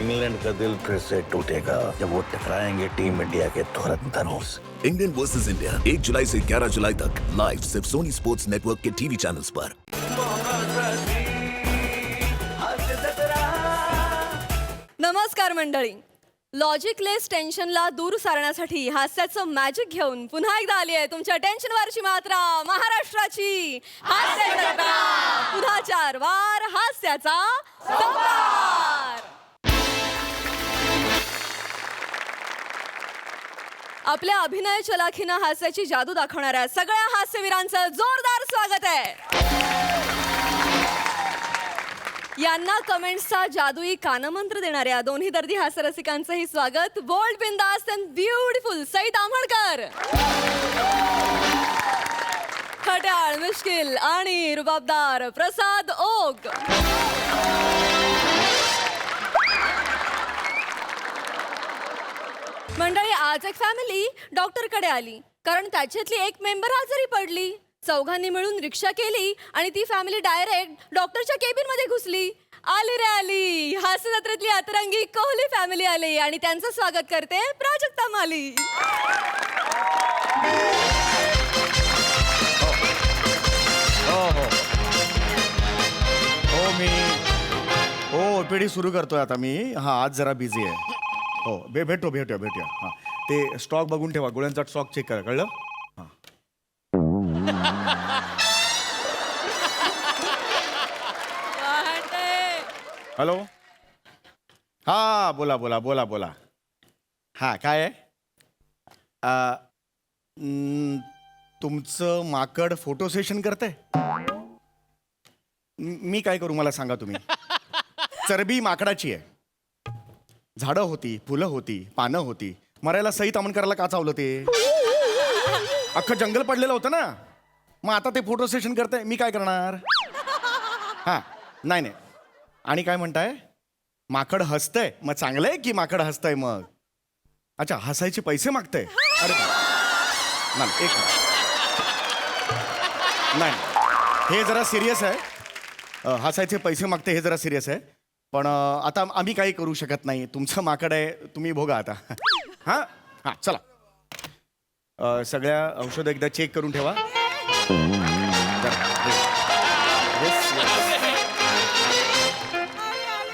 England का दिल फिर से टूटेगा जब वो टकराएंगे टीम इंडिया के धुरंधरों से। इंडियन वर्सेस इंडिया 1 जुलाई से 11 जुलाई तक लाइव सिर्फ सोनी स्पोर्ट्स नेटवर्क के टीवी चैनल्स पर। नमस्कार मंडळी, लॉजिकलेस टेन्शनला दूर सारण्यासाठी हास्याचं मॅजिक घेऊन पुन्हा एकदा आली आहे तुमच्या टेन्शनवरची मात्रा, महाराष्ट्राची हास्य जत्रा। पुन्हा 4 वार हास्याचा संभार। आपल्या अभिनय चलाखीनं हास्याची जादू दाखवणाऱ्या सगळ्या हास्यवीरांचं जोरदार स्वागत आहे। यांना कमेंट्सचा जादुई कानमंत्र देणाऱ्या दोन्ही दर्दी हास्यरसिकांचंही स्वागत। बोल्ड, बिंदास अँड ब्युटिफुल सई ताम्हणकर, खट्याळ, मिश्किल आणि रुबाबदार प्रसाद ओक। मंडळी, आज एक फॅमिली डॉक्टरकडे आली कारण त्याच्यातली एक मेंबर आजारी पडली। चौघांनी मिळून रिक्षा केली आणि ती फॅमिली डायरेक्ट डॉक्टरच्या केबिन मध्ये घुसली। आली रे आली, हास्य जत्रेतली अतरंगी कोहली फॅमिली आली आणि त्यांचं स्वागत करते प्राजक्ता माली। ओपीडी सुरू करतोय आता मी। हा, आज जरा बिझी आहे। हो, भेटूया। हां, ते स्टॉक बघून ठेवा, गोळ्यांचा स्टॉक चेक करा, कळलं? हां। हॅलो, हां, बोला। हां, काय आहे? तुमचं माकड फोटो सेशन करतंय? मी काय करू मला सांगा तुम्ही? चरबी माकडाची आहे। झाडं होती, फुलं होती, पानं होती, मरायला सई ताम्हणकरला का चावलं ते? अख्खं जंगल पडलेलं होतं ना। मग आता ते फोटो सेशन करतंय, मी काय करणार? हां, नाही। आणि काय म्हणताय? माकड हसतंय, मग चांगलंय की माकड हसतंय मग? अच्छा, हसायचे पैसे मागतंय? अरे नाही, एक नाही, हे जरा सिरियस आहे। हसायचे पैसे मागते हे जरा सिरियस आहे। पण आता आम्ही काही करू शकत नाही, तुमचं माकड आहे, तुम्ही भोगा आता। हां, चला, सगळ्या औषधं एकदा चेक करून ठेवा।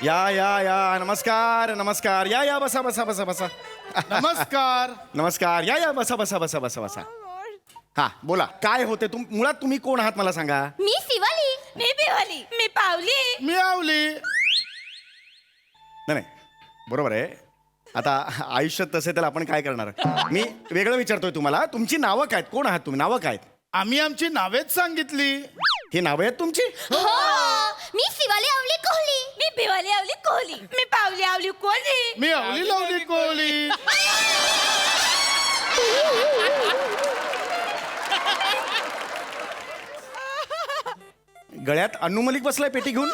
या, नमस्कार, या, बसा। नमस्कार, या, बसा। हां, बोला, काय होते? मुळात तुम्ही कोण आहात मला सांगा? मी शिवाली, मी बिवाली, मी पावली, मी आवली। नाही, बरोबर आहे। आता आयुष्यात तसे तर आपण काय करणार? मी वेगळं विचारतोय तुम्हाला, तुमची नावं काय? कोण आहात तुम्ही? नावं काय? आम्ही आमची नावेच सांगितली। ही नावं आहेत तुमची? हो, मी शिवाली आवली कोहली, मी बिवाली आवली कोहली, मी पावली आवली कोहली, मी आवली लावली कोहली। गळ्यात अन्नू मलिक बसलाय पेटी घेऊन?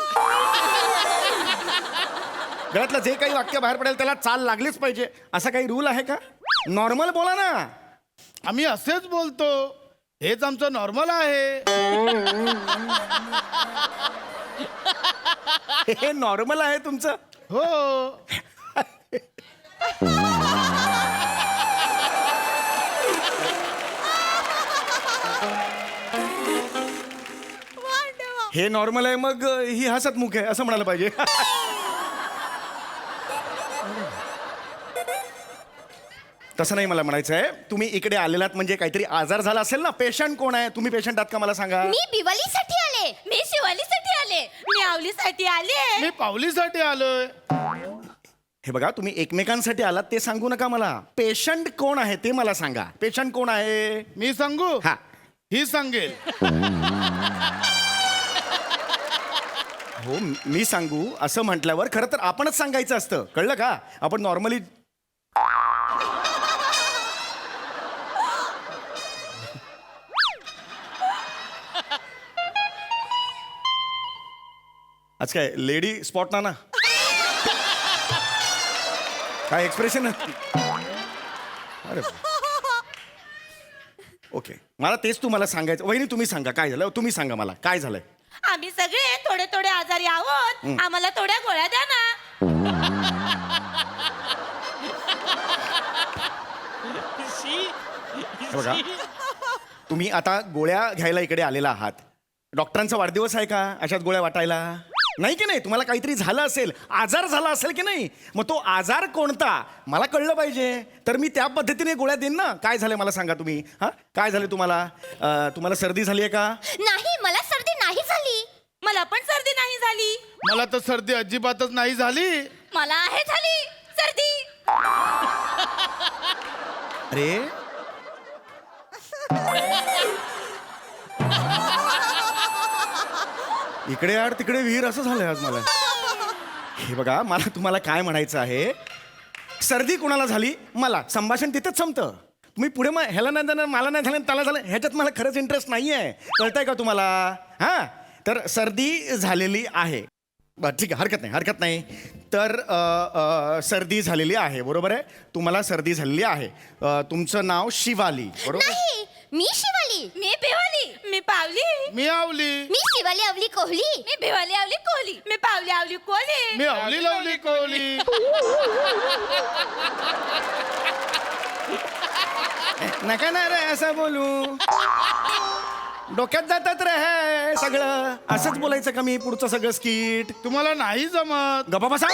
गळ्यातलं जे काही वाक्य बाहेर पडेल त्याला चाल लागलीच पाहिजे, असा काही रूल आहे का? नॉर्मल बोला ना। आम्ही असेच बोलतो, हेच आमचं नॉर्मल आहे। हे नॉर्मल आहे तुमचं? हो। हे नॉर्मल आहे, मग ही हसतमुख आहे असं म्हणायला पाहिजे। तसं नाही मला म्हणायचं आहे, तुम्ही इकडे आलेलात म्हणजे काहीतरी आजार झाला असेल ना। पेशंट कोण आहे? तुम्ही पेशंट आहात का मला सांगा? मी बिवालीसाठी आले, मी शिवालीसाठी आले, मी आवलीसाठी आले, मी पावलीसाठी आलोय। हे बघा, तुम्ही एकमेकांसाठी आलात ते सांगू नका मला। पेशंट कोण आहे ते मला सांगा। पेशंट कोण आहे? मी सांगू? हा, ही सांगेल। हो, मी सांगू असं म्हटल्यावर खरं तर आपणच सांगायचं असतं, कळलं का? आपण नॉर्मली आज काय लेडी स्पॉट ना काय एक्सप्रेशन? अरे ओके, मला तेच तुम्हाला सांगायचं। वहिनी तुम्ही सांगा काय झालं, तुम्ही सांगा मला काय झालंय। आम्ही सगळे थोडे थोडे आजारी आहोत, आम्हाला थोड्या गोळ्या द्या ना। बघा, तुम्ही आता गोळ्या घ्यायला इकडे आलेला आहात. डॉक्टरांचा वाढदिवस आहे का अशात गोळ्या वाटायला? नाही की नाही? तुम्हाला काहीतरी झालं असेल, आजार झाला असेल की नाही? मग तो आजार कोणता मला कळलं पाहिजे, तर मी त्या पद्धतीने गोळ्या देईन ना. काय झालं मला सांगा तुम्ही. हा, काय झालं तुम्हाला? तुम्हाला सर्दी झाली आहे का? नाही, मला सर्दी नाही झाली. मला पण सर्दी नाही झाली. मला तर सर्दी अजिबातच नाही झाली. मला आहे झाली सर्दी. अरे इकडे आड तिकडे विहीर असं झालंय आज मला. हे बघा, मला तुम्हाला काय म्हणायचं आहे, सर्दी कोणाला झाली? मला. संभाषण तिथेच संपतं. तुम्ही पुढे मग ह्याला नाही झालं, मला नाही झालं, त्याला झालं, ह्याच्यात मला खरंच इंटरेस्ट नाही आहे. कळतंय का तुम्हाला? हां, तर सर्दी झालेली आहे. बरं ठीक आहे, हरकत नाही. तर सर्दी झालेली आहे, बरोबर आहे. तुम्हाला सर्दी झालेली आहे. तुमचं नाव शिवाली, बरोबर? नाही, मी शिवाली. मी भिवाली. मी पावली. मी आवली. मी शिवाली आवली कोहली. मी भिवाली आवली कोहली. मी पावली आवली कोहली. मी आवली लवली कोहली. नका ना रे असं बोलू, डोक्यात जातात रे हे सगळं. असंच बोलायचं का मी पुढचं सगळं स्किट? तुम्हाला नाही जमत. गप्पा बसा.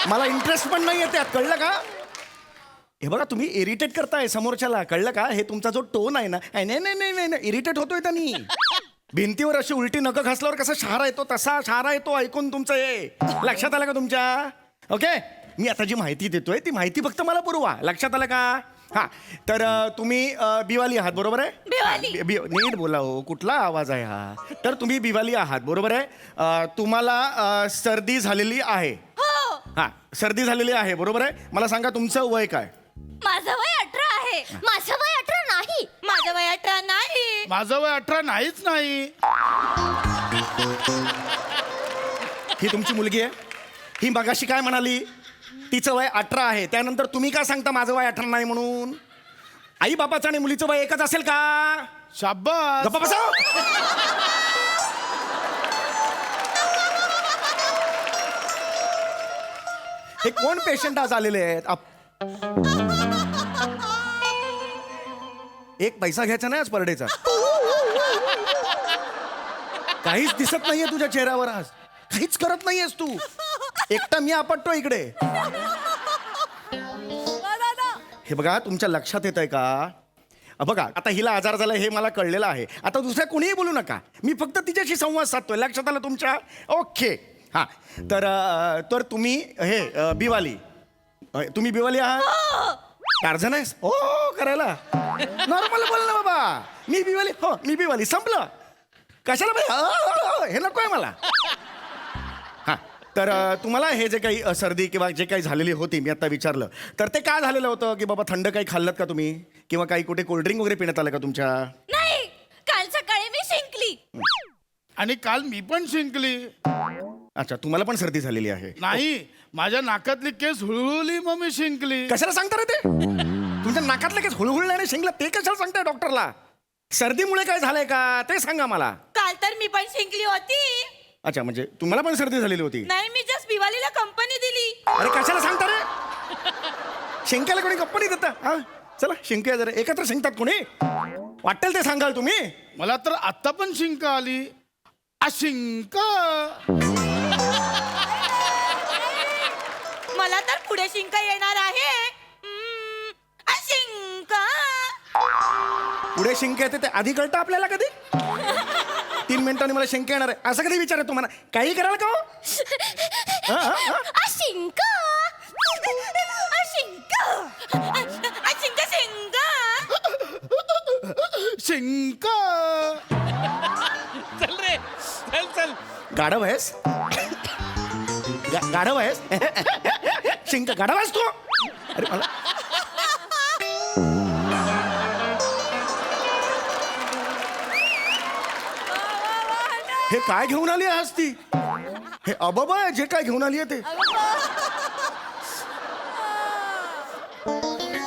मला इंटरेस्ट पण नाही आहे त्यात, कळलं का? हे बघा, तुम्ही इरिटेट करताय समोरच्याला, कळलं का? हे तुमचा जो टोन आहे ना, नाही इरिटेट होतोय त्यांनी. भिंतीवर अशी उलटी नखं घासल्यावर कसा शहारा येतो, तसा शहारा येतो ऐकून तुमचं. हे लक्षात आलं का तुमच्या? ओके, मी आता जी माहिती देतोय ती माहिती फक्त मला पुरवा. लक्षात आलं का? हा, तर तुम्ही बिवाली आहात, बरोबर आहे? नीट बोला हो, कुठला आवाज आहे हा? तर तुम्ही बिवाली आहात, बरोबर आहे. तुम्हाला सर्दी झालेली आहे. हा, सर्दी झालेली आहे, बरोबर आहे. मला सांगा तुमचं वय काय? माझं वय 18 आहे. माझं वय 18 नाही. माझं वय 18 नाही. माझं वय 18 नाहीच नाही. ही तुमची मुलगी आहे? ही मगाशी काय म्हणाली? तिचं वय 18 आहे. त्यानंतर तुम्ही का सांगता माझं वय 18 नाही म्हणून? आई बापाचं आणि मुलीचं वय एकच असेल का? शाब्बास. गप्पा बसा. हे कोण पेशंट आज आलेले आहेत? एक पैसा घ्यायचा नाही आज परडेचा. काहीच दिसत नाहीये तुझ्या चेहऱ्यावर आज. काहीच करत नाहीयेस तू. एकटा मी आपटतो इकडे. हे बघा, तुमच्या लक्षात येत आहे का? बघा, आता हिला आजार झाला हे मला कळलेलं आहे. आता दुसऱ्या कोणीही बोलू नका, मी फक्त तिच्याशी संवाद साधतोय. लक्षात आलं तुमच्या? ओके. हां, तर तुम्ही हे बिवाली, तुम्ही बिवाली आहात? टार्झन आहेस? हो करायला नॉर्मल बोल ना बाबा. मी बिवाली, हो मी बिवाली, संपलं. कशाला हे नको आहे मला. हां, तर तुम्हाला हे जे काही सर्दी किंवा जे काही झालेली होती, मी आता विचारलं, तर ते काय झालेलं होतं की बाबा थंड काही खाल्लं का तुम्ही, किंवा काही कुठे कोल्ड्रिंक वगैरे पिण्यात आलं का तुमच्या? नाही, काल सकाळी मी शिंकली. आणि काल मी पण शिंकली. अच्छा, तुम्हाला पण सर्दी झालेली आहे? नाही, माझ्या नाकातली केस हुळहुळली मग मी शिंकली. कशाला सांगता रे ते? तुमच्या नाकातलं केस हुळहुळल्याने शिंकलं ते कशाला सांगताय डॉक्टरला? सर्दीमुळे काय झालंय का ते सांगा मला. काल तर मी पण शिंकली होती. अच्छा, म्हणजे तुम्हाला पण सर्दी झालेली होती? नाही, मी जस्ट भिवालीला कंपनी दिली. अरे कशाला सांगता रे? शिंकायला कोणी कंपनी देता? हा, चला शिंकूया जरा. एकत्र शिंकतात कोणी? वाटेल ते सांगाल तुम्ही. मला तर आता पण शिंक आली. अशिंक. मला तर पुढे शिंक येणार आहे. अशिंक. पुढे शिंक येते ते आधी कळतं आपल्याला कधी? 3 मिनिटांनी मला शिंक येणार आहे असं कधी विचारत तुम्हाला? काही कराल का हो? अशिंक. अशिंक. अशिंक शिंक. शिंक. चल रे, चल. गाढव आहेस? गाढव आहेस? शिंक गाढव आहेस तू? अरे मला हे काय घेऊन आली आहेस ती? हे अबाबा जे काय घेऊन आली आहे ते.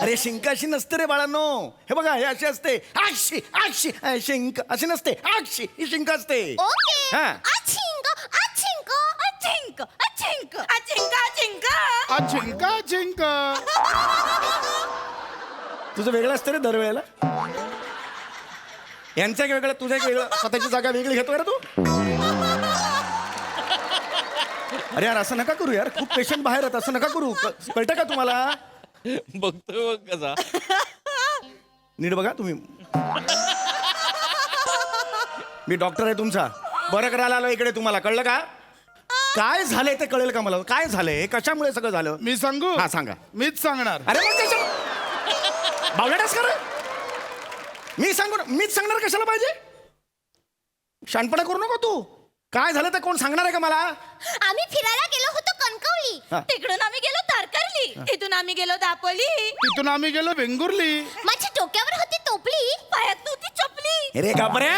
अरे शिंक अशी नसते रे बाळांनो. हे बघा, हे अशी असते. आक्षी आक्षी शिंक अशी नसते. आक्षी ही शिंक असते. ओके. हा. अशिंक. अशिंक. अशिंक. अशिंक. अशिंक. अशिंक. अशिंक. अशिंक. तुझं वेगळं असतं रे दरवेळेला. यांचं एक वेगळं, तुझं एक वेगळं, स्वतःची जागा वेगळी घेतोय रे तू. अरे यार असं नका करू यार, खूप पेशंट बाहेर आहेत, असं नका करू. कळतं का तुम्हाला? बघतोय बघ कसा. नीट बघा तुम्ही. मी डॉक्टर आहे तुमचा, बरं करायला आलो इकडे. तुम्हाला कळलं का? काय झालंय ते कळेल का मला? काय झालंय, कशामुळे सगळं झालं? मी सांगू? हा सांगा. मीच सांगणार. अरे मग कशा बावळटास कर. मीच सांगणार कशाला पाहिजे? शानपणा करू नको तू. काय झालं ते कोण सांगणार आहे का मला? आम्ही फिरायला गेलो होतो कणकवली. हा. तिकडून आम्ही गेलो तारकर्ली. तिथून आम्ही गेलो दापोली. तिथून आम्ही गेलो वेंगुर्ली. माझ्या डोक्यावर होती टोपली, पायात नव्हती चपली. अरे का बरे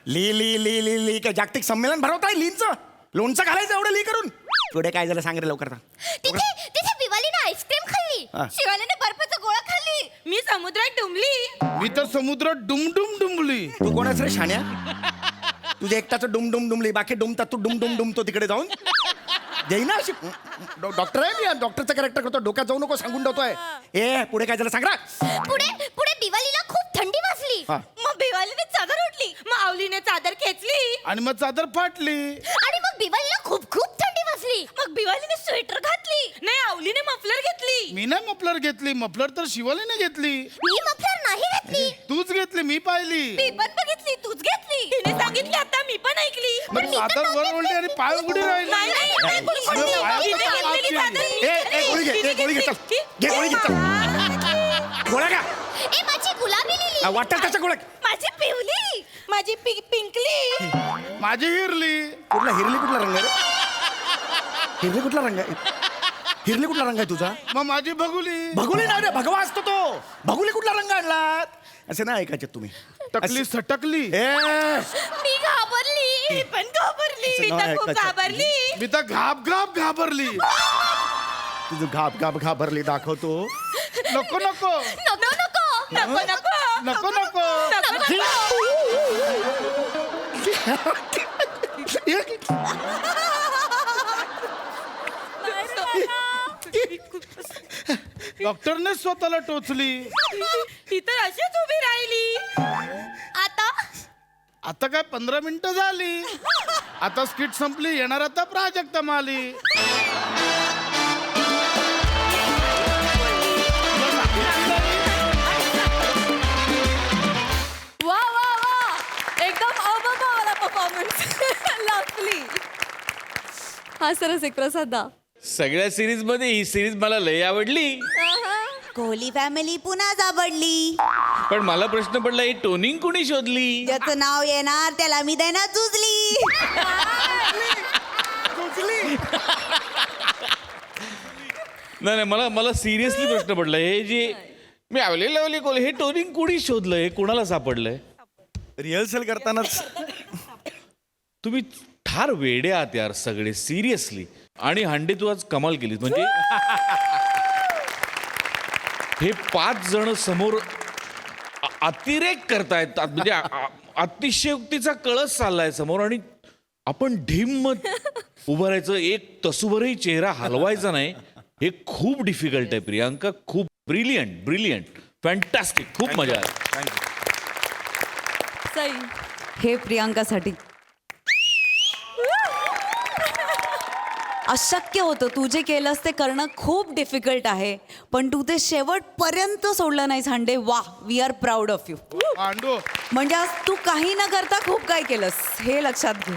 ली काय जागतिक संमेलन भरवताय लीचं? लोणचं घालायचं एवढं ली करून. पुढे काय झालं सांग रे लवकर. तिथे दिवाळीने आईस्क्रीम खाल्ली. हा. शिवालीने बर्फाचा गोळा खाल्ली. मी समुद्रात डुंबली. मी तर समुद्रात डुमडुम डुंबली. तू कोणाच रे शाण्या? तुझ्या एकटाचं डुमडुम बाकी डुमतात तू डुमडुम तिकडे जाऊन देई ना अशी. डॉक्टर आहे मी, डॉक्टरचं कॅरेक्टर करतो. डोक्यात जाऊ नको, सांगून ठेवतोय. ए पुढे काय झालं सांग रा. पुढे दिवाळीला खूप थंडी वाजली. हा. मग दिवाळीने चादर ओढली. मग आवलीने चादर खेचली. आणि मग चादर फाटली. आणि मग दिवाळीला खूप थंडी वाजली. मग दिवाळीने स्वेटर घातली. नाही आवलीने मफलर घेतली. मी नाही मफलर घेतली, मफलर तर शिवालीने घेतली. मी मफलर नाही घातली. तूच घेतली, मी पाहिली. मी पण बघितली, तूच घेतली. तिने सांगितली, आता मी पण ऐकली. मग चादर वर ओढली आणि पाय उघडी राहिली. नाही, नाही, नाही, कोणी कोणी पायात तिने तर घेतलेली हात चादर केली. ए गोळी घे चल. घे गोळी घे चल. गोळ्या का ए माझी गुलाबी लिली. वाटत त्याच्या गोळ्या. माझी पिवली. माझी पिंकली. माझी हिरली. कुठला हिरली कुठला रंग आहे रे? हिरली कुठला रंग आहे? हिरली कुठला रंग आहे तुझा? मग माझी बघुली. भगुली नाही रे, भगवा असतो तो. भगुली कुठला रंग आणलात? असे नाही ऐकायचे तुम्ही. टकली सटकली. ए मी घाबरली. मी पण घाबरली. मी तर खूप घाबरली. मी तर घाब घाबरली. तुझं घाब घाबरली दाखवतो. नको नको नको नको नको नको नको नको. डॉक्टरने स्वतःला टोचली. ती तर अशीच उभी राहिली. आता आता काय 15 मिनिटं झाली. आता स्किट संपली, येणार आता प्राजक्ता माली. वा वा वा, एकदम अबबावाला परफॉर्मन्स. लवली. हा सरस एक प्रसाद दा. सगळ्या सिरीज मध्ये ही सिरीज मला लय आवडली. कोहली फॅमिली पुन्हा सापडली. पण मला प्रश्न पडला, ही टोनिंग कोणी शोधली? ज्याचं नाव येणार त्याला मी देणार जुजली. नाही मला सिरियसली प्रश्न पडला, हे जे मी आवले कोल हे टोनिंग कोणी शोधलं, हे कोणाला सापडलंय? रिहर्सल करतानाच तुम्ही फार वेडे आहात यार सगळे, सिरियसली. आणि हांडे तू आज कमाल केलीस. म्हणजे हे 5 जण समोर अतिरेक करतायत, म्हणजे अतिशयोक्तीचा कळस चाललाय समोर, आणि आपण ढिम्म उभं राहायचं, एक तसूभरही चेहरा हलवायचा नाही. हे खूप डिफिकल्ट आहे प्रियांका. खूप ब्रिलियंट फॅन्टॅस्टिक. खूप मजा आली. सई. हे प्रियांकासाठी अशक्य होतं. तू जे केलंस ते करणं खूप डिफिकल्ट आहे, पण तू ते शेवटपर्यंत सोडलं नाहीस हांडे. वा, we are proud of you. Pandu म्हणजे आज तू काही न करता खूप काही केलंस, हे लक्षात घे.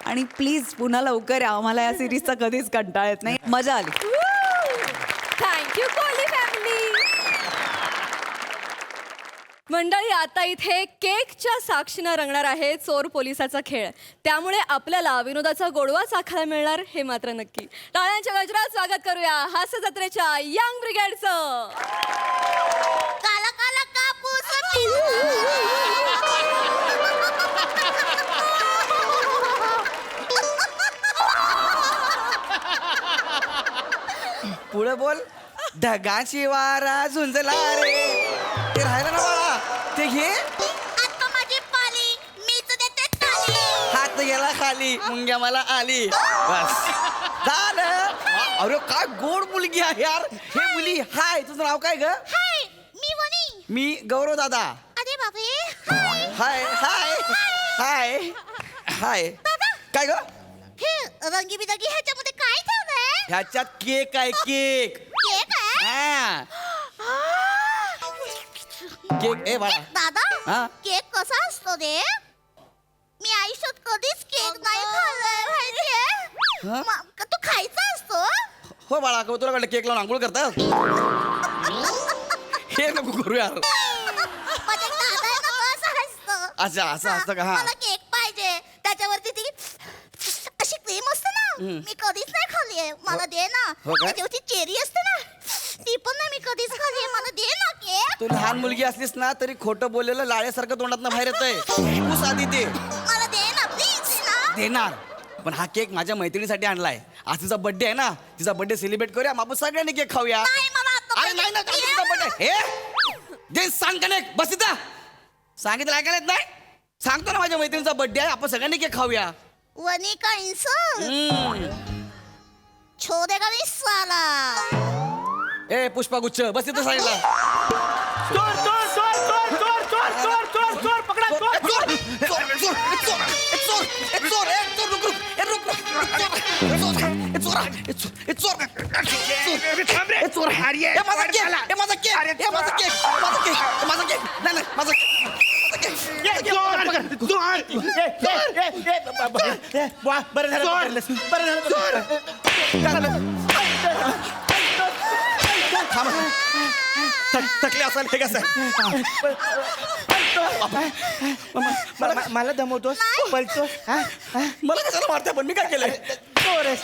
आणि प्लीज पुन्हा लवकर या, आम्हाला या सिरीजचा कधीच कंटाळा येत नाही. मजा आली. Thank you Kohli family. मंडळी, आता इथे केकच्या साक्षीनं रंगणार आहे चोर पोलिसाचा खेळ. त्यामुळे आपल्याला विनोदाचा गोडवा चाखायला मिळणार हे मात्र नक्की. टाळ्यांच्या गजरात स्वागत करूया हास्य जत्रेच्या यंग ब्रिगेडचं. काला काला कापूस पुढे बोल. ढगाची वारा झुंजला रे. ते राहिलं ना बाळा, ते घे. आता माझी पाली, मीच देते ताली. हात गेला खाली, मुंग्या मला आली. बस झालं. अरे काय गोड मुलगी आहे यार. हे मुली. हाय, तुझं नाव काय ग? हाय मी गौरव दादा. अरे बापरे हाय हाय हाय हाय काय ग? हे रंगीबिरंगी ह्याच्यामध्ये काय ठेवलंय? ह्याच्यात केक आहे केक. केक आहे हा केक ए बाळा. दादा हा? केक कसा असतो रे? मी आयुष्यात कधीच केक नाही खाल्लाय माहितीये. हा? तू खायचा असतो? हो बाळा तुला कडे केक लावून आंघोळ करतात. हे नको करू यार. माझ्या दादा आहे ना असं असतं. अच्छा असं असतं का? हा मला केक पाहिजे त्याच्यावरती ती अशी क्रीम असते ना मी कधीच नाही खाल्ली मला दे ना. हो काय? त्याच्यावरती चेरी असते ना ती पण नाही मी कधीच खाल्ली मला दे ना केक. तू लहान मुलगी असलीस ना तरी खोटं बोललेलं लाळ्यासारखं तोंडात बाहेर येतंय. तू साधी ते मला दे ना प्लीज ना. देणार. पण हा केक माझ्या मैत्रिणीसाठी आणलाय. आज तिचा बर्थडे आहे ना. तिचा बर्थडे सेलिब्रेट करूया मग आपण सगळ्यांनी केक खाऊया. नाही मला आता अरे नाही ना तिचा बर्थडे हे दे सांग का नाही बस इथं. सांगितलं ऐकायला येत नाही. सांगतो ना माझ्या मैत्रिणीचा बर्थडे आहे आपण सगळ्यांनी केक खाऊया. वनी का इंसान छोड़े का नहीं साला. ए पुष्पागुच्छ बस इथं सांगितलं. चोर चोर चोर चोर चोर चोर चोर चोर चोर पकडा चोर चोर चोर चोर चोर चोर चोर चोर रुक रुक चोर माझा केक माझा केक माझा केक माझा केक माझा केक नाही नाही माझा थकले असाल हे कसं मला दमवतोस पळतोस मला कशाला मारते पण मी काय केलंय. चोर आहेस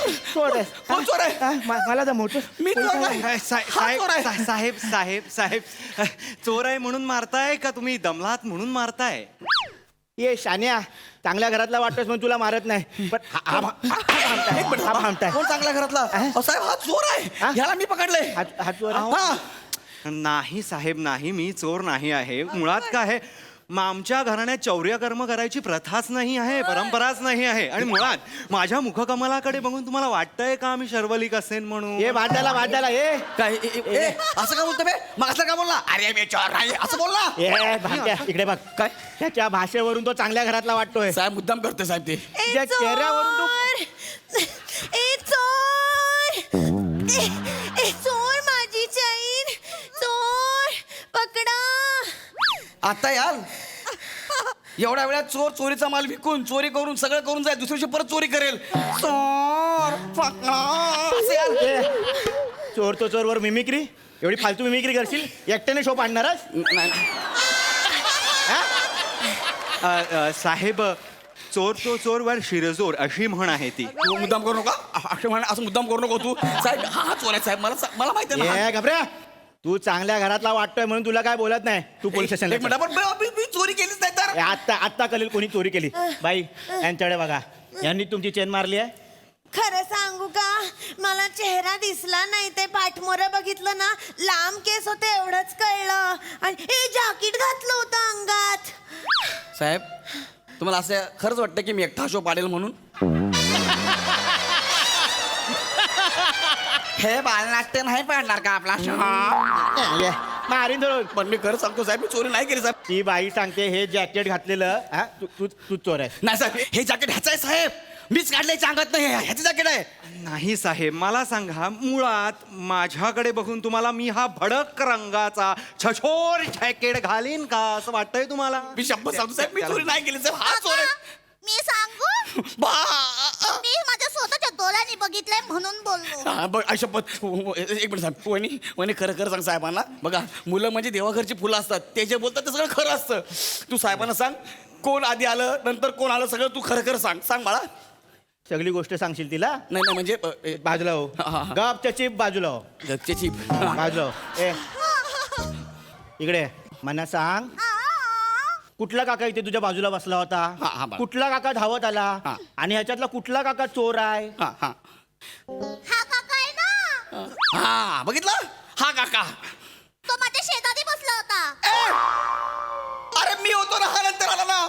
कोण चोर आहे? मला दमवतोस मी चोर नाही. हा चोर आहे. साहेब साहेब साहेब चोर आहे म्हणून मारताय का तुम्ही दमलात म्हणून मारताय? ये शान्या चांगल्या घरातला वाटतोस म्हणून तुला मारत नाही पण हा भामटाय कोण चांगल्या घरातला? साहेब हा चोर आहे. ह्याला मी पकडलंय. हा चोर आहे. हा नाही साहेब नाही मी चोर नाही आहे. मुळात काय आहे आमच्या घराण्यात चौर्यकर्म करायची प्रथाच नाही आहे परंपराच नाही आहे. आणि मुळात माझ्या मुखकमलाकडे बघून तुम्हाला वाटतंय का मी शर्वलिक असेन म्हणून? ये भांडायला ये काय असं का बोलतो बे मग असं का बोलला? अरे मी चोर नाही असं बोलला. ये भांड्या इकडे बघ काय? त्याच्या भाषेवरून तो चांगल्या घरातला वाटतोय. साहेब मुद्दाम करतोय साहेब ते. त्या चेहऱ्यावरून तो चोर माझी चैन चोर पकडा. आता यार एवढ्या वेळात चोर चोरीचा माल विकून चोरी करून सगळं करून जाईल दुसऱ्या दिवशी परत चोरी करेल. चोर पकडा असं यार. चोर तो चोर वर मिमिक्री एवढी फालतू मिमिक्री करशील एकट्याने शो पाडणारच. नाही साहेब चोर तो चोर वर शिरजोर अशी म्हण आहे ती. तू मुद्दाम करू नका असं मुद्दाम करू नको तू. साहेब हा चोर आहे साहेब मला माहिती आहे ना. ये घबऱ्या तू चांगल्या घरातला वाटतोय म्हणून तुला काय बोलत नाही. तू पोलीस एक स्टेशनला मिनिट पण मी चोरी केलीच नाही तर. आत्ता कळेल कोणी चोरी केली. बाई यांच्याकडे बघा यांनी तुमची चेन मारली आहे. खरं सांगू का मला चेहरा दिसला नाही ते पाठमोरं बघितलं ना लांब केस होते एवढंच कळलं आणि हे जॅकेट घातलं होतं अंगात. साहेब तुम्हाला असं खरंच वाटतं की मी एकटा शो पाडेल म्हणून? हे बालनाट्य नाही पाडणार का आपला शो? मारीन धरून. पण मी खरं सांगतो साहेब मी चोरी नाही केली साहेब. ती बाई सांगते हे जॅकेट घातलेलं हा तू चोर आहे. नाही साहेब हे जॅकेट ह्याचं आहे साहेब. मीच काढलंय सांगत नाही ह्याचं जॅकेट आहे. नाही साहेब मला सांगा मुळात माझ्याकडे बघून तुम्हाला मी हा भडक रंगाचा छछोर जॅकेट घालीन का असं वाटतंय तुम्हाला? मी शपथ सांगतो साहेब मी चोरी नाही केली साहेब. हा चोर आहे. मी सांगू मी माझ्या स्वतःच्या डोळ्यांनी बघितलंय म्हणून बोललो. शपथ एक मिनिट साहेब वणी खरं खरं सांग साहेबांना. बघा मुलं म्हणजे देवाघरची फुलं असतात ते जे बोलतात ते सगळं खरं असतं. तू साहेबांना सांग कोण आधी आलं नंतर कोण आलं सगळं तू खरं खरं सांग बाळा. सगळी गोष्ट सांगशील तिला. नाही म्हणजे बाजूला हो गप त्याची बाजूला हो गपचेची बाजूला हो. ए इकडे मला सांग कुठला काका इथे तुझ्या बाजूला बसला हा, होता? बरं. कुठला काका धावत आला हा. आणि ह्याच्यातला कुठला काका चोर आहे? हा काका आहे ना हा बघितलं हा काका. तो माझ्या शेजारी बसला होता. अरे मी होतो ना हा नंतर आला ना.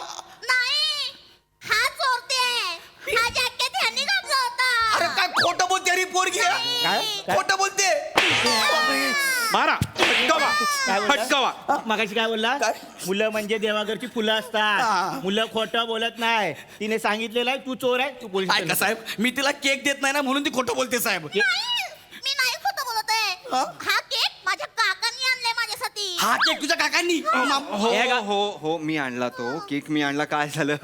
नाही हा चोरते हा जॅकेट ह्यांनी घातला होता. अरे काय खोटं बोलते अरे पोरगी. काय? खोटं बोलते. मारा काय बोलला? फटकावा. मगाशी काय बोलला? काय? मुलं म्हणजे देवाघरची फुलं हा. असतात. मुलं खोटं बोलत नाही. तिने सांगितलेलं आहे तू चोर आहे, तू पोलीस ऐका साहेब, मी तिला केक देत नाही ना म्हणून ती खोटं बोलते साहेब. मी नाही खोटं बोलत आहे. हा केक माझ्या काकांनी आणलाय माझ्यासाठी. हा केक तुझ्या काकांनी हो हो हो मी आणला तो केक. मी आणला. काय झालं,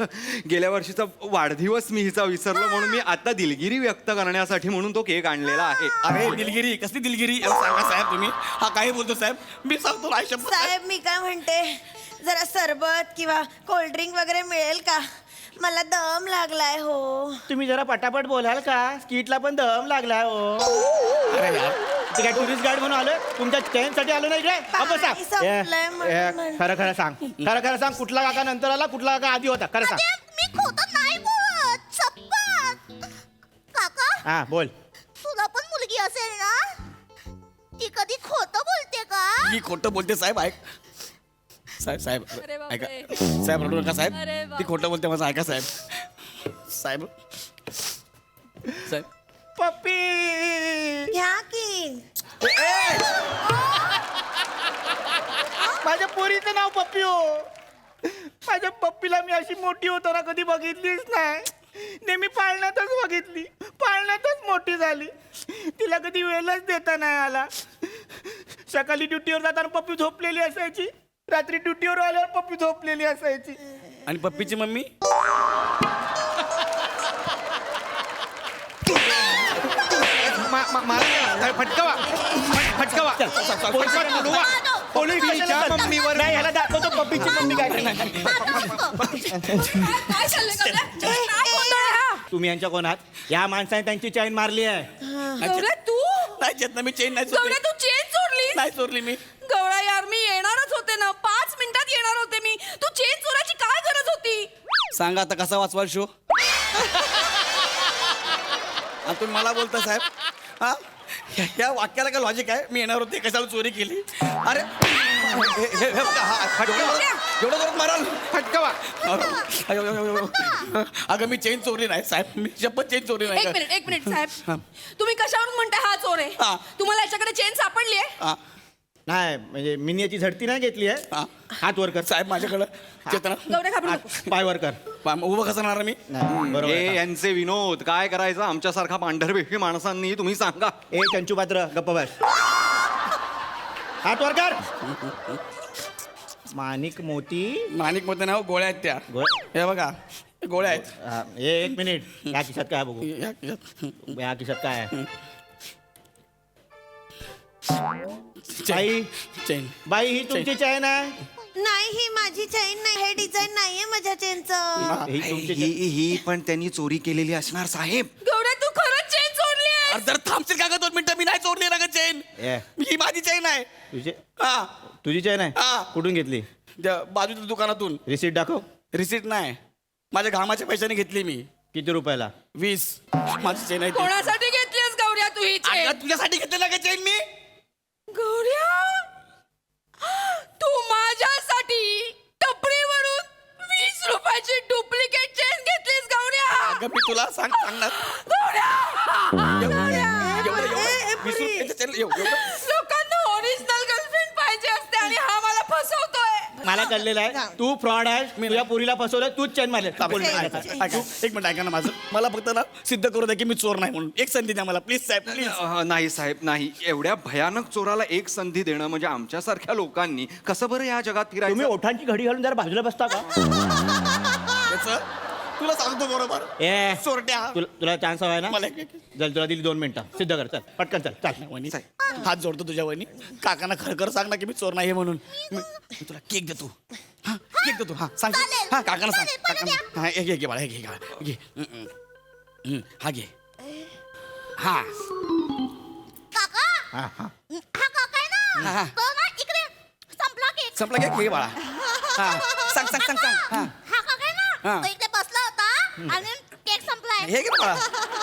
गेल्या वर्षीचा वाढदिवस मी हिचा विसरलो म्हणून मी आता दिलगिरी व्यक्त करण्यासाठी म्हणून तो केक आणलेला आहे. अरे दिलगिरी कसली दिलगिरी याला सांगा साहेब तुम्ही. हा काही बोलतो साहेब, मी सांगतो ना शपथ. साहेब मी काय म्हणते, जरा सरबत किंवा कोल्ड्रिंक वगैरे मिळेल का? मला दम लागलाय हो. तुम्ही जरा पटापट बोलाल का? स्कीटला पण दम लागलाय हो. अरे यार, ते काय टुरिस्ट गाईड म्हणून आलो? तुमच्या चेनसाठी आलो नाही काय? पाणी संपलंय म्हणून. खरं खरं सांग, खरं खरं सांग, कुठला काका नंतर आला, कुठला काका आधी होता? खरं सांग. मी खोटं नाही बोलत. शपथ. काका, हा बोल. तुला पण मुलगी असेल ना? ती कधी खोटं बोलते का? मी खोटं बोलते साहेब. ऐक साहेब साहेब अरे बापरे. ऐका साहेब, रडू नका साहेब. अरे ती खोटं बोलते माझं. ऐका साहेब. साहेब साहेब पप्पी घ्या की. माझ्या पोरीचं नाव पप्पी हो. माझ्या पप्पीला मी अशी मोठी होताना कधी बघितलीच नाही. नेहमी पाळण्यातच बघितली, पाळण्यातच मोठी झाली. तिला कधी वेळच देता नाही आला. सकाळी ड्युटीवर जाताना पप्पी झोपलेली असायची, रात्री ड्युटीवर आल्यावर पप्पी झोपलेली असायची. आणि पप्पीची मम्मी फटकावा. फटकावा. पोलीस स्टेशनला मम्मीवर नाही, ह्याला दाखवतो पप्पीची मम्मी काय करणार. काय चाललंय गौऱ्या? काय गोंधळ हा? तुम्ही यांच्या कोणात? या माणसाने त्यांची चैन मारली आहे. गौऱ्या तू नाही येत ना, मी चेन नाही गौऱ्या चोरली. तू चेन चोरली? नाही चोरली मी. गौऱ्या यार, मी येणारच होते ना, 5 मिनिटात येणार होते मी. तू चेन चोराची काय गरज होती? सांगा आता कसा वाचवाल शो. आणि तुम्ही मला बोलता साहेब. हा या वाक्याला काय लॉजिक आहे? मी येणार होते, कशाला चोरी केली? अरे एवढं जोरात माराल. फटकावा. अगं मी चेन चोरली नाही साहेब, मी शपथ चेन चोरली नाही. एक मिनिट साहेब, तुम्ही कशावरून म्हणताय हा चोर आहे? हा. तुम्हाला याच्याकडे चेन सापडली आहे? हा, नाही म्हणजे मी याची झडती नाही घेतली आहे. हा. हात वर कर. साहेब माझ्याकडं चेतना गौऱ्या घाबरू नको. पाय वर कर. उभं कसं राहणार मी? नाही बरोबर आहे. यांचे विनोद काय करायचं आमच्यासारखा पांढरपेशी माणसांनी तुम्ही सांगा. ए चंचू पात्र गप्प बस. हात वर कर. माणिक मोती माणिक मध्ये नाव गोळ्या आहेत त्या. हे बघा गोळ्या आहेत. हा, एक मिनिट. या खिशात काय आहे बघू. या खिशात काय आहे? बाई चेन. बाई ही तुमची चैन आहे? नाही, ही माझी चैन नाही. हे डिझाईन नाहीये माझ्या चेनचं. ही तुमची चैन- ही पण त्यांनी चोरी केलेली असणार साहेब. गौऱ्या तू खरंच चेन चोरली आहे? अरे जर थांबशील का ग 2 मिनिटं? मी नाही चोरली ना ग चेन. ए, ही माझी चेन आहे. हा तुझी चैन आहे? हा. कुठून घेतली? त्या बाजूच्या दुकानातून. रिसीट दाखव. रिसीट नाही, माझ्या घामाच्या पैशाने घेतली मी. किती रुपयाला? 20. माझी चेन आहे ती. कोणासाठी घेतलीस गौऱ्या तू ही चेन? अगं, तुझ्यासाठी घेतली ना ग चेन मी. गौऱ्या, तू माझ्यासाठी टपरीवरून 20 रुपयाची डुप्लिकेट चेन घेतलीस गौऱ्या? अगं मी तुला सांगणार. गौऱ्या! एवढं 20 रुपयाचं चेन एवढं. लोकांना ओरिजिनल गर्लफ्रेंड पाहिजे असते आणि हा मला फसवतोय. मला कळलेलं आहे तू फ्रॉड आहे. मी तुझ्या पोरीला फसवलं, तूच चैन मारली. ऐका, एक मिनिट ऐका ना माझं. मला फक्त ना सिद्ध करू द्या की मी चोर नाही म्हणून. एक संधी द्या मला प्लीज साहेब, प्लीज. नाही साहेब नाही. एवढ्या भयानक चोराला एक संधी देणं म्हणजे आमच्यासारख्या लोकांनी कसं बरं या जगात तुम्ही फिरायचं. ओठांची घडी घालून जरा बाजूला बसता का? तुला सांगतो बरोबर. ए चोरट्या. तुला चान्स हवाय ना? मला चल तुला दिली 2 मिनिटं. सिद्ध कर. चल पटकन चल. चल वहिनी हात जोडतो तुझ्या वहिनी. काकांना खरं सांग ना की मी चोर नाही म्हणून. मी तुला केक देतो. हा केक देतो. हा सांग. चालेल. हा काकांना सांग. चालेल, पण काकांना. हा घे बाळा, घे घे. हा घे. हा काका, हा हा. हा काका आहे हा, हा. ना, तो ना इकडे संपला केक. संपला केक. घे बाळा. हा सांग सांग सांग सांग. हा हा काका आहे ना, हा. तो इकडे बसला होता आणि केक संपलाय. हे घे बाळा.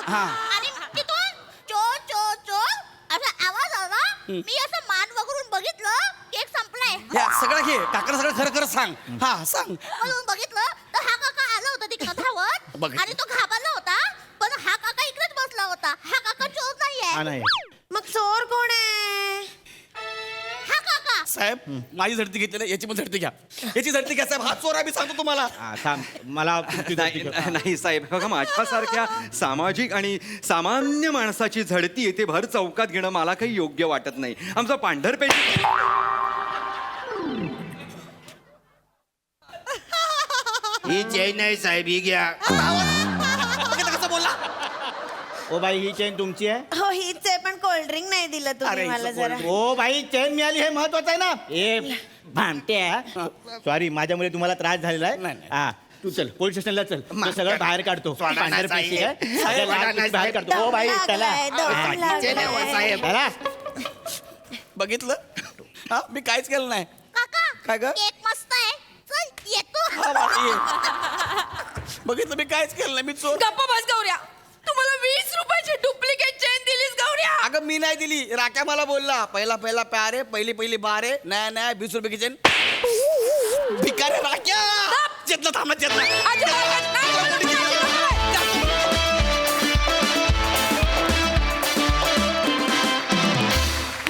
हा आणि तिथून चोर चोर चोर असा आवाज आला. मी असं मान वगरून बघितलं, केक संपलाय. या सगळं घे. काकांना सगळं खरं खरं सांग. हा सांग. म्हणून बघितलं तर हा काका आला होता तिकडं धावत बघितलं. आणि तो घाबरला होता. पण हा काका इकडेच बसला होता. हा काका चोर हा नाहीये. नाही. मग चोर कोण आहे? हा काका. साहेब माझी झडती घेतली ना, याची पण झडती घ्या. याची झडती घ्या साहेब, हा चोर आहे मी सांगतो तुम्हाला. थांब मला नाही साहेब, बघा माझ्यासारख्या सामाजिक आणि सामान्य माणसाची झडती येथे भर चौकात घेणं मला काही योग्य वाटत नाही. आमचा पांढरपेशी ही चेन नाही साहेब, ही घ्या. कसं बोलला? ओ बाई ही चेन तुमची आहे. हो हीच आहे, पण कोल्ड्रिंक नाही दिलं तुम्ही अरे, मला इथं जरा. ओ बाई चेन मिळाली हे महत्वाचं आहे ना. ए भामट्या, सॉरी माझ्यामुळे तुम्हाला त्रास झालेला आहे. नाही, नाही. हा तू चल पोलीस स्टेशनला चल, तो सगळं बाहेर काढतो. सोडा ना, पेशी साहेब. आहे साहेब, त्याला सोडा ना, बाहेर काढतो. ओ बाई चला. लागलाय. चला. बघितलं हा, मी काहीच केलं नाही. काका काय ग? केक मस्त आहे. चल येतो. हा, बाई, ये. बघितलं मी काहीच केलं नाही, मी चोर. गप्पा बस गौऱ्या, तुम्हाला 20 रुपयाची डुप्लिकेट चेन दिलीस गौऱ्या. अगं मी नाही दिली, राख्या मला बोलला पहिला पहिला प्यार आहे, पहिली पहिली बार आहे, नया नया 20 रुपये की चेन. भिकारे राख्या चेतला थांबा चेतला.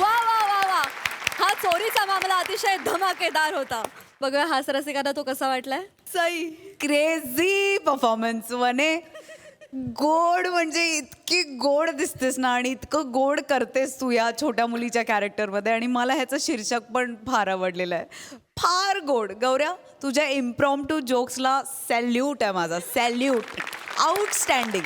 वा वा वा वा, हा चोरीचा मामला अतिशय धमाकेदार होता. बघूया हास रसिकांना तो कसा वाटलाय. सई क्रेझी परफॉर्मन्स वने. गोड म्हणजे इतकी गोड दिसतेस ना, आणि इतकं गोड करतेस तू या छोट्या मुलीच्या कॅरेक्टरमध्ये, आणि मला ह्याचं शीर्षक पण फार आवडलेलं आहे. फार गोड. गौऱ्या, तुझ्या इम्प्रॉम्प्टू जोक्सला सॅल्यूट आहे माझा, salute. Outstanding.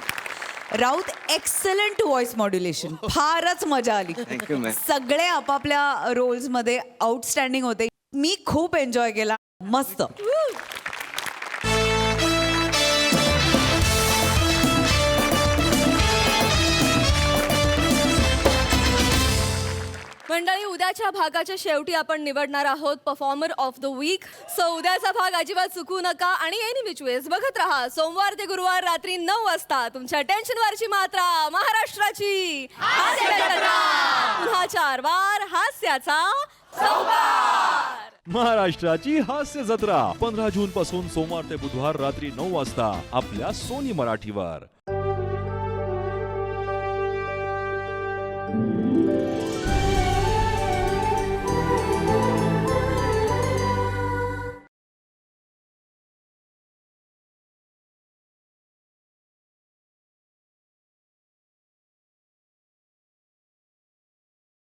Raut, excellent voice modulation. फारच मजा आली. Thank you, ma'am. सगळे आपापल्या रोल्समध्ये आउटस्टँडिंग होते. मी खूप एन्जॉय केला. मस्त. मंडळी, उद्याच्या भागाच्या शेवटी आपण निवडणार आहोत performer of the week. So उद्याचा भाग अजिबात चुकू नका आणि एनी विच वेज बघत राहा. सोमवार ते गुरुवार रात्री 9 वाजता तुमच्या टेन्शनवरची मात्रा महाराष्ट्राची हास्य जत्रा. पुन्हा 4 वार हास्याचा संवार. महाराष्ट्राची हास्य जत्रा 15 जून पासून सोमवार ते बुधवार रात्री 9 वाजता आपल्या सोनी मराठीवर.